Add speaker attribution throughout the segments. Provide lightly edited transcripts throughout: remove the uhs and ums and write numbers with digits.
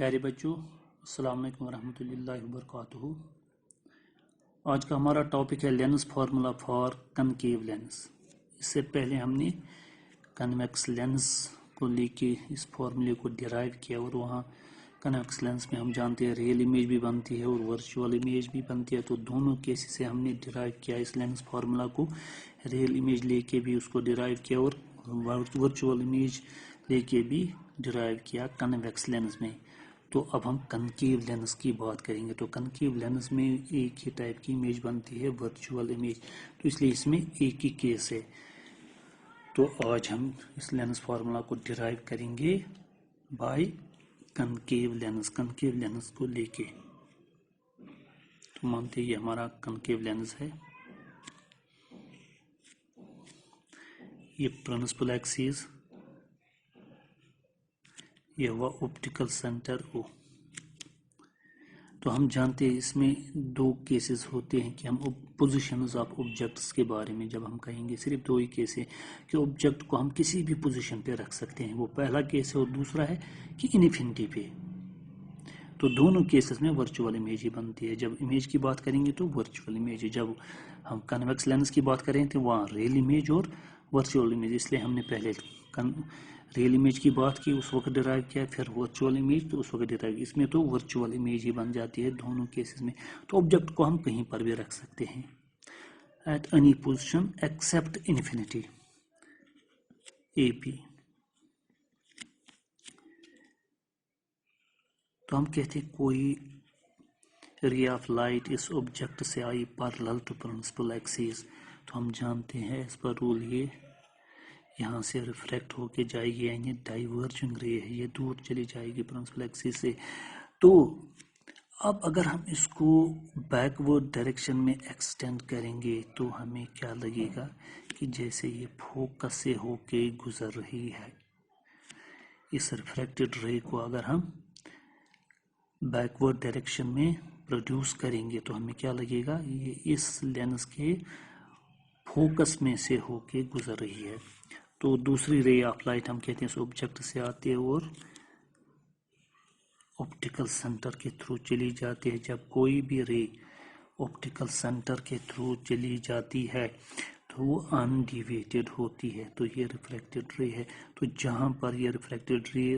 Speaker 1: प्यारे बच्चों, अस्सलाम वालेकुम रहमतुल्लाहि व बरकातुहू। आज का हमारा टॉपिक है lens formula for concave lens. इससे पहले हमने कन्वेक्स लेंस को लेके इस फार्मूले को डिराइव किया और वहाँ कन्वेक्स लेंस में हम जानते हैं रियल इमेज भी बनती है और वर्चुअल इमेज भी बनती है। तो दोनों केसेस से हमने डिराइव किया इस लेंस फार्मूला को, रियल इमेज लेके भी उसको डिराइव किया और वर्चुअल इमेज लेके भी डिराइव किया कन्वेक्स लेंस में। तो अब हम कनकेव लेंस की बात करेंगे। तो कनकेव लेंस में एक ही टाइप की इमेज बनती है, वर्चुअल इमेज, तो इसलिए इसमें एक ही केस है। तो आज हम इस लेंस फार्मूला को डिराइव करेंगे बाय कनकेव लेंस को लेके। तो मानते हैं ये हमारा कनकेव लेंस है, ये प्रिंसिपल एक्सिस, ये हुआ ऑप्टिकल सेंटर O। तो हम जानते हैं इसमें दो केसेस होते हैं कि हम पोजीशंस ऑफ ऑब्जेक्ट्स के बारे में जब हम कहेंगे, सिर्फ दो ही केस है कि ऑब्जेक्ट को हम किसी भी पोजीशन पे रख सकते हैं। वो पहला केस है और दूसरा है कि इन्फिनिटी पे। तो दोनों केसेस में वर्चुअल इमेज ही बनती है। जब इमेज की बात करेंगे तो वर्चुअल इमेज है, जब हम कन्वेक्स लेंस की बात करें तो वहाँ रियल इमेज और वर्चुअल इमेज। इसलिए हमने पहले रियल इमेज की बात की, उस वक्त डिराइव किया, फिर वर्चुअल इमेज तो उस वक्त डिराइव। इसमें तो वर्चुअल इमेज ही बन जाती है दोनों केसेस में। तो ऑब्जेक्ट को हम कहीं पर भी रख सकते हैं, at any position except infinity, AP। तो हम कहते हैं कोई रे ऑफ लाइट इस ऑब्जेक्ट से आई पैरेलल टू प्रिंसिपल एक्सिस। तो हम जानते हैं इस पर रूल, ये यहाँ से रिफ्लेक्ट होके जाएगी, यानी डाइवर्जिंग रे है, ये दूर चली जाएगी प्रिंसिपल एक्सिस से। तो अब अगर हम इसको बैकवर्ड डायरेक्शन में एक्सटेंड करेंगे तो हमें क्या लगेगा कि जैसे ये फोकस से होके गुजर रही है। इस रिफ्लेक्टेड रे को अगर हम बैकवर्ड डायरेक्शन में प्रोड्यूस करेंगे तो हमें क्या लगेगा, ये इस लेंस के फोकस में से होके गुजर रही है। तो दूसरी रे ऑफ लाइट हम कहते हैं इस ऑब्जेक्ट से आती है और ऑप्टिकल सेंटर के थ्रू चली जाती है। जब कोई भी रे ऑप्टिकल सेंटर के थ्रू चली जाती है तो वो अनडिविएटेड होती है। तो ये रिफ्लेक्टेड रे है। तो जहाँ पर ये reflected ray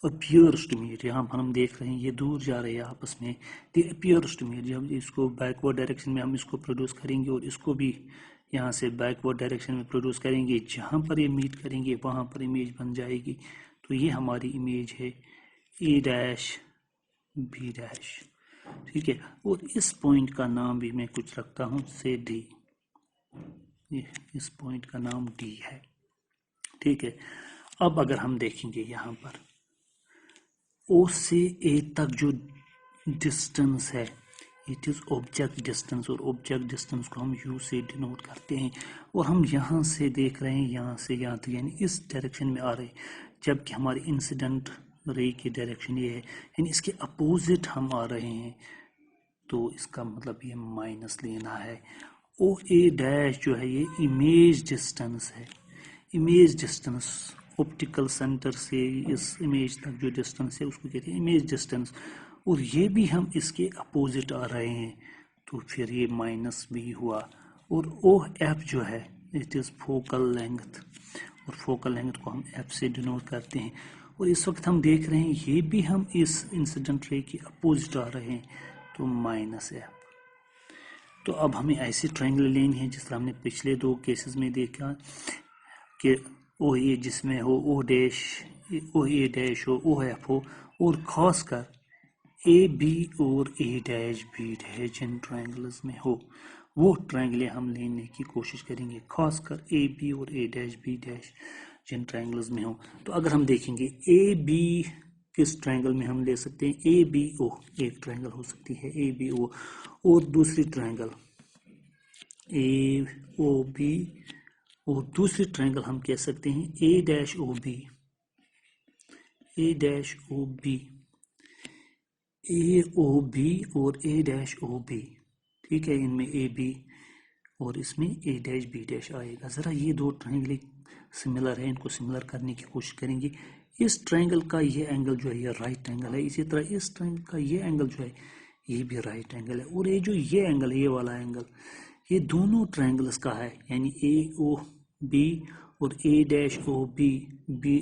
Speaker 1: appears to meet, यहाँ पर हम देख रहे हैं ये दूर जा रहे हैं आपस में, दे अपीयर्स टू मीट। जब इसको बैकवर्ड डायरेक्शन में हम इसको प्रोड्यूस करेंगे और इसको भी यहाँ से बैकवर्ड डायरेक्शन में प्रोड्यूस करेंगे, जहाँ पर ये मीट करेंगे वहाँ पर इमेज बन जाएगी। तो ये हमारी इमेज है A', B', ठीक है। और इस पॉइंट का नाम भी मैं कुछ रखता हूँ से D, इस पॉइंट का नाम D है, ठीक है। अब अगर हम देखेंगे यहाँ पर O से A तक जो डिस्टेंस है, इट इज ऑब्जेक्ट डिस्टेंस, और ऑब्जेक्ट डिस्टेंस को हम U से डिनोट करते हैं। और हम यहाँ से देख रहे हैं, यहाँ से यहाँ तक, यानी इस डायरेक्शन में आ रहे हैं, जबकि हमारी इंसिडेंट रे की डायरेक्शन ये है, यानी इसके अपोजिट हम आ रहे हैं। तो इसका मतलब ये माइनस लेना है। OA' जो है ये इमेज डिस्टेंस है, इमेज डिस्टेंस ऑप्टिकल सेंटर से इस इमेज तक जो डिस्टेंस है उसको कहते हैं इमेज डिस्टेंस। और ये भी हम इसके अपोजिट आ रहे हैं, तो फिर ये माइनस भी हुआ। और OF जो है इट इज़ फोकल लेंथ, और फोकल लेंथ को हम F से डिनोट करते हैं। और इस वक्त हम देख रहे हैं ये भी हम इस इंसिडेंट रे के अपोजिट आ रहे हैं, तो -F। तो अब हमें ऐसी ट्रायंगल लेनी है जिस तरह हमने पिछले दो केसेस में देखा कि OA जिसमें हो OA' हो, OF हो, और खासकर AB और A', जिन ट्रायंगल्स में हो वो ट्रायंगलें हम लेने की कोशिश करेंगे, खासकर AB और A', जिन ट्रायंगल्स में हो। तो अगर हम देखेंगे AB किस ट्रायंगल में हम ले सकते हैं, ABO एक ट्रायंगल हो सकती है ABO, और दूसरी ट्रायंगल AOB, और दूसरी ट्रायंगल हम कह सकते हैं A'OB, AOB और A'OB, ठीक है। इनमें AB और इसमें A', B' आएगा। ज़रा ये दो ट्रायंगल सिमिलर है, इनको सिमिलर करने की कोशिश करेंगे। इस ट्रायंगल का ये एंगल जो है ये राइट एंगल है, इसी तरह इस ट्रायंगल का ये एंगल जो है ये भी राइट एंगल है, और ये जो ये एंगल है ये वाला एंगल ये दोनों ट्रायंगल्स का है, यानी ए ओ बी और A dash O B B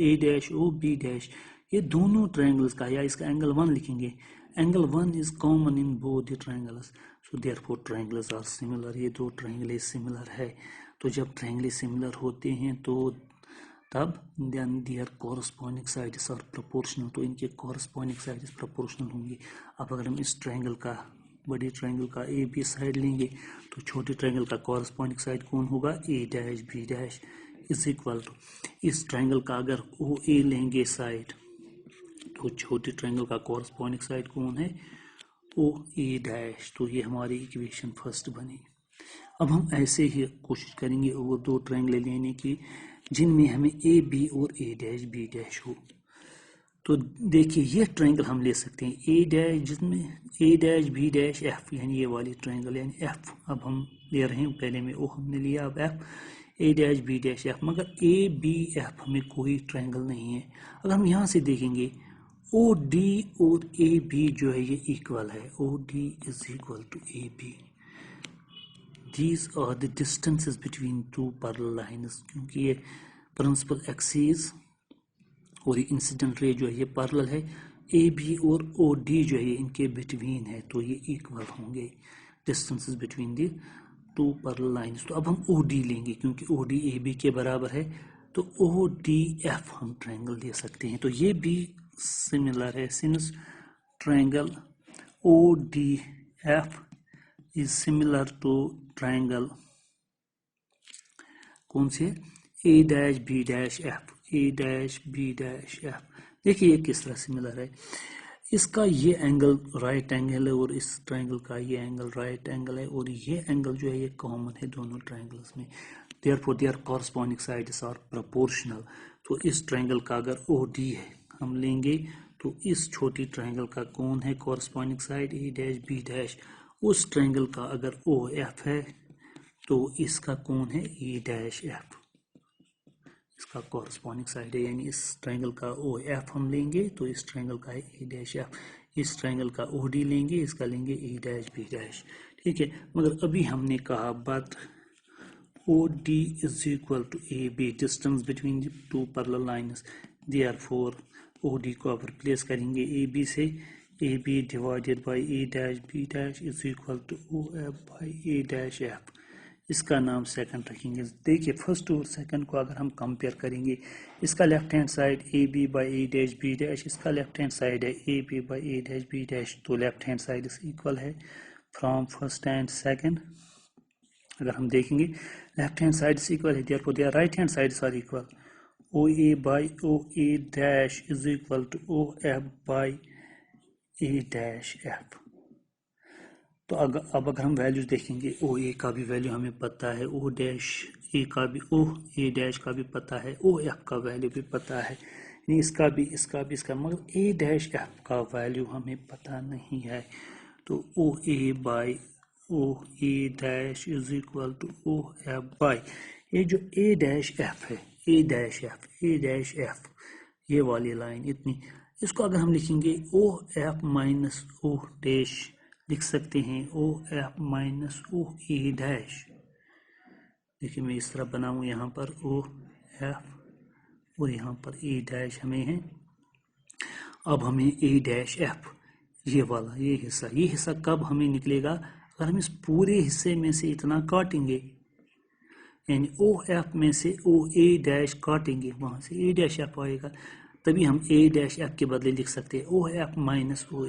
Speaker 1: A dash O B dash, ये दोनों ट्रायंगल्स का, या इसका एंगल 1 लिखेंगे, angle 1 is common in both the triangles, so therefore triangles are similar, ये दो ट्रायंगल सिमिलर है। तो जब ट्रायंगल सिमिलर होते हैं तो तब then their corresponding sides are proportional, तो इनके कॉरस्पॉन्डिंग साइड्स प्रोपोर्शनल होंगे। अब अगर हम इस ट्रायंगल का, बड़ी ट्रायंगल का ए बी साइड लेंगे तो छोटे ट्रायंगल का कॉरस्पॉन्डिंग साइड कौन होगा, A dash B dash is equal to, इस ट्रायंगल का अगर ओ ए लेंगे साइड तो छोटे ट्रायंगल का कॉरस्पॉन्डिंग साइड कौन है, ओ ए डैश, तो ये हमारी इक्वेशन फर्स्ट बनी। अब हम ऐसे ही कोशिश करेंगे और दो ट्रायंगल लेने की जिनमें हमें ए बी और ए डैश बी डैश हो। तो देखिए ये ट्रायंगल हम ले सकते हैं ए डैश, जिसमें ए डैश बी डैश एफ, यानी ये वाली ट्रायंगल यानी एफ, अब हम ले रहे हैं, पहले में ओ हमने लिया, अब F A dash B dash F, मगर ए बी एफ हमें कोई ट्रायंगल नहीं है। अगर हम यहाँ से देखेंगे ओ डी और ए बी जो है ये इक्वल है, O D is equal to A B, these are the distances between two parallel lines, क्योंकि ये प्रिंसिपल एक्सिस और इंसिडेंट रे जो है ये पैरेलल है, ए बी और ओ डी जो है ये इनके बिटवीन है, तो ये इक्वल होंगे distances between the two parallel lines. तो अब हम ओ डी लेंगे क्योंकि ओ डी ए बी के बराबर है, तो ओ डी एफ हम ट्रायंगल ले सकते हैं, तो ये भी सिमिलर है, since triangle O D F is similar to triangle कौन से, A dash B dash F, A dash B dash F. देखिए ये किस तरह सिमिलर है, इसका ये एंगल राइट एंगल है और इस ट्रायंगल का ये एंगल राइट एंगल है, और ये एंगल जो है ये कॉमन है दोनों ट्रायंगल्स में, therefore their corresponding sides are proportional. तो इस ट्रायंगल का अगर ओ डी है हम लेंगे तो इस छोटी ट्रायंगल का कौन है कॉरस्पॉन्डिंग साइड, ए डैश बी डैश, उस ट्रायंगल का अगर ओ एफ है तो इसका कौन है, ए डैश एफ, इसका कॉरस्पॉन्डिंग साइड है, यानी इस ट्रायंगल का ओ एफ हम लेंगे तो इस ट्रायंगल का है ए डैश एफ, इस ट्रायंगल का ओ डी लेंगे, इसका लेंगे ए डैश बी डैश, ठीक है। मगर अभी हमने कहा but O D is equal to A B, distance between two parallel lines, therefore O D को अब रिप्लेस करेंगे ए बी से, A B divided by A dash B dash is equal to O F by A dash F, इसका नाम second रखेंगे। देखिए first और second को अगर हम कंपेयर करेंगे, इसका left hand side A B by A dash B dash, इसका लेफ्ट हैंड साइड है A B by A dash B dash, तो left hand side is equal है फ्रॉम फर्स्ट एंड सेकंड। अगर हम देखेंगे left hand side is equal है, therefore their right hand sides are equal, O A by O A dash is equal to O F by A dash F. तो अब अगर हम values देखेंगे, ओ ए का भी वैल्यू हमें पता है, ओ डैश ए का भी, ओ ए डैश का भी पता है, ओ एफ का वैल्यू भी पता है, यानी इसका भी इसका, मगर ए डैश एफ का वैल्यू हमें पता नहीं है। तो O A by O A dash is equal to O F by, ये जो ए डैश एफ है, ए डैश एफ, ये वाली लाइन इतनी, इसको अगर हम लिखेंगे O F minus O dash लिख सकते हैं, O F minus O A dash. देखिए मैं इस तरह बनाऊं, यहाँ पर ओ एफ और यहाँ पर ए डैश हमें है। अब हमें ए डैश एफ ये वाला ये हिस्सा कब हमें निकलेगा, अगर हम इस पूरे हिस्से में से इतना काटेंगे, यानी ओ एफ में से ओ ए डैश काटेंगे, वहां से ए डैश एफ आएगा, तभी हम ए डैश एफ के बदले लिख सकते हैं O F minus O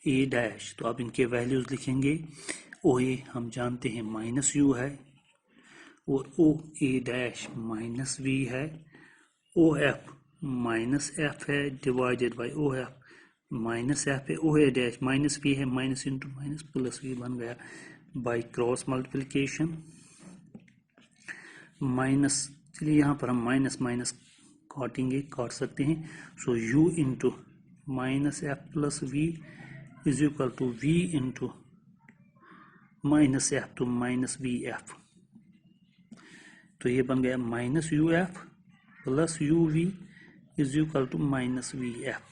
Speaker 1: A dash. तो अब इनके वैल्यूज लिखेंगे, ओ ए हम जानते हैं माइनस यू है, और O A dash minus V है, ओ एफ माइनस एफ है divided by O F minus F है, O A dash minus V है, minus into minus plus V बन गया बाई क्रॉस मल्टीप्लिकेशन माइनस, चलिए यहाँ पर हम माइनस माइनस काट सकते हैं, so u into minus F plus V is equal to V into minus F to minus V F, तो ये बन गया minus U F plus U V is equal to minus V F.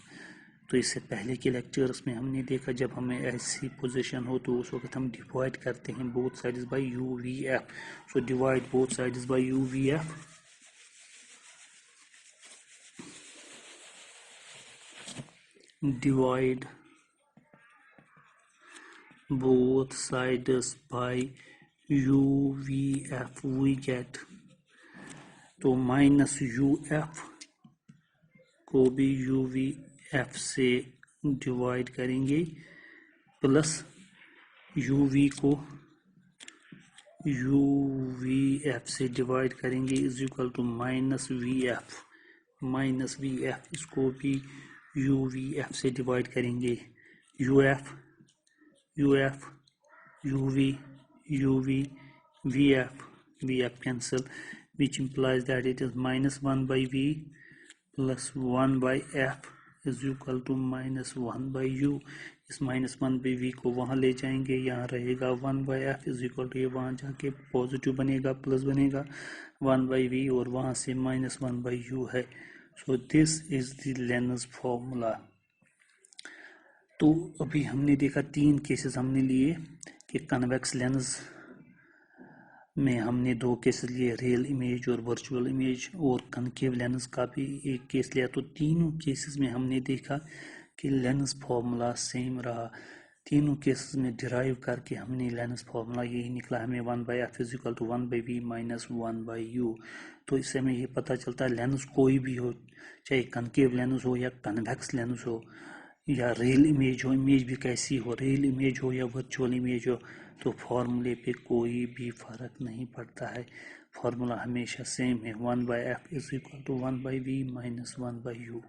Speaker 1: तो इससे पहले के लेक्चर्स में हमने देखा जब हमें ऐसी पोजीशन हो तो उस वक्त हम डिवाइड करते हैं both sides by U V F. So divide both sides by U V F. Divide both sides by UVF we get, तो माइनस UF को भी UVF से डिवाइड करेंगे प्लस UV को UVF से डिवाइड करेंगे is equal to minus VF। Minus VF इसको भी UVF से डिवाइड करेंगे UF UF UV UV VF VF cancel, which implies that it is minus 1 by V plus 1 by F is equal to minus 1 by U। इस minus 1 by V को वहाँ ले जाएंगे, यहाँ रहेगा 1 by F is equal to, ये वहाँ जाके पॉजिटिव बनेगा प्लस बनेगा 1 by V और वहाँ से minus 1 by U है। So this is the Lenz formula। तो अभी हमने देखा 3 केसेस हमने लिए कि कन्वेक्स लेंस में हमने 2 केसेस लिए, रियल इमेज और वर्चुअल इमेज, और कनकेव लेंस का भी एक केस लिया। तो तीनों केसेस में हमने देखा कि लेंस फॉर्मूला सेम रहा। तीनों केसेस में डिराइव करके हमने लेंस फॉर्मूला यही निकला, हमें 1 by F is equal to 1 by V minus 1 by U. तो इससे हमें ये पता चलता है लेंस कोई भी हो, चाहे कनकेव लेंस हो या कन्वेक्स लेंस हो या रियल इमेज हो, इमेज भी कैसी हो, रियल इमेज हो या वर्चुअल इमेज हो, तो फॉर्मूले पे कोई भी फर्क नहीं पड़ता है। फॉर्मूला हमेशा सेम है, 1 by F is equal to 1 by V minus 1 by you.